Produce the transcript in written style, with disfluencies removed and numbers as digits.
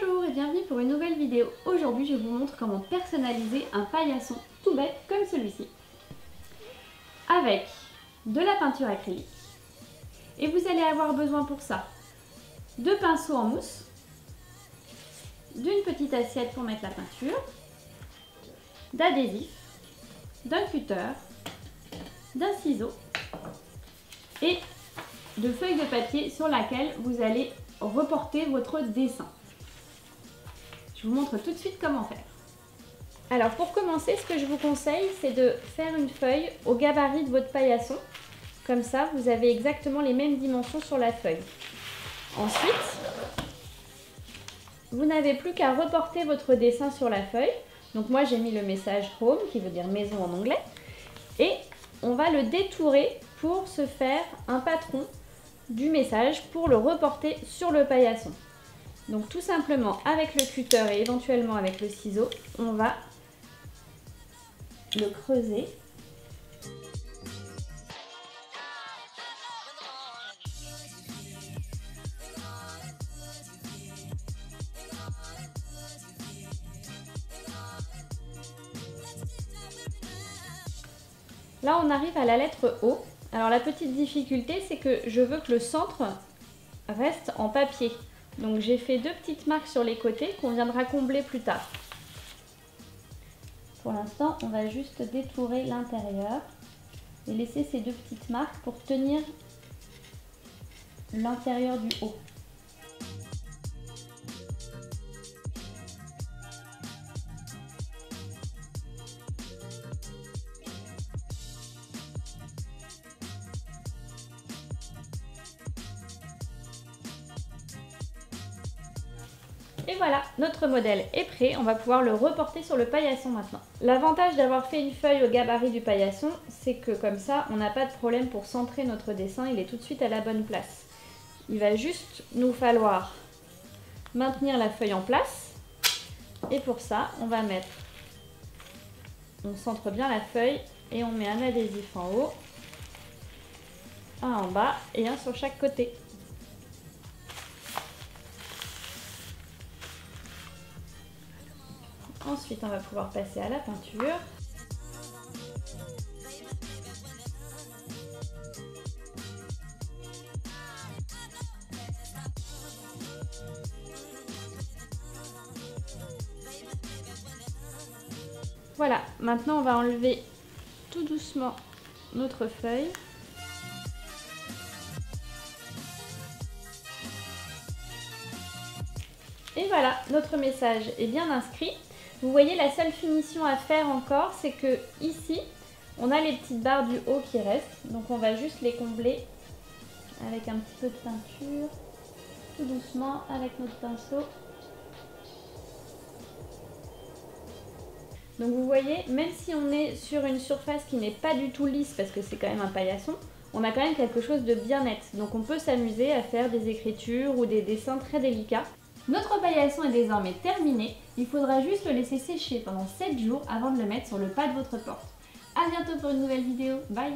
Bonjour et bienvenue pour une nouvelle vidéo. Aujourd'hui, je vous montre comment personnaliser un paillasson tout bête comme celui-ci. Avec de la peinture acrylique. Et vous allez avoir besoin pour ça de pinceaux en mousse, d'une petite assiette pour mettre la peinture, d'adhésif, d'un cutter, d'un ciseau et de feuilles de papier sur laquelle vous allez reporter votre dessin. Je vous montre tout de suite comment faire. Alors pour commencer, ce que je vous conseille, c'est de faire une feuille au gabarit de votre paillasson. Comme ça, vous avez exactement les mêmes dimensions sur la feuille. Ensuite, vous n'avez plus qu'à reporter votre dessin sur la feuille. Donc moi, j'ai mis le message home, qui veut dire maison en anglais. Et on va le détourer pour se faire un patron du message pour le reporter sur le paillasson. Donc tout simplement avec le cutter et éventuellement avec le ciseau, on va le creuser. Là on arrive à la lettre O. Alors la petite difficulté, c'est que je veux que le centre reste en papier. Donc j'ai fait deux petites marques sur les côtés qu'on viendra combler plus tard. Pour l'instant, on va juste détourer l'intérieur et laisser ces deux petites marques pour tenir l'intérieur du haut. Et voilà, notre modèle est prêt, on va pouvoir le reporter sur le paillasson maintenant. L'avantage d'avoir fait une feuille au gabarit du paillasson, c'est que comme ça, on n'a pas de problème pour centrer notre dessin, il est tout de suite à la bonne place. Il va juste nous falloir maintenir la feuille en place. Et pour ça, on centre bien la feuille et on met un adhésif en haut, un en bas et un sur chaque côté. Ensuite, on va pouvoir passer à la peinture. Voilà, maintenant on va enlever tout doucement notre feuille. Et voilà, notre message est bien inscrit. Vous voyez, la seule finition à faire encore, c'est que ici, on a les petites barres du haut qui restent. Donc on va juste les combler avec un petit peu de peinture, tout doucement avec notre pinceau. Donc vous voyez, même si on est sur une surface qui n'est pas du tout lisse, parce que c'est quand même un paillasson, on a quand même quelque chose de bien net. Donc on peut s'amuser à faire des écritures ou des dessins très délicats. Notre paillasson est désormais terminé, il faudra juste le laisser sécher pendant 7 jours avant de le mettre sur le pas de votre porte. A bientôt pour une nouvelle vidéo, bye!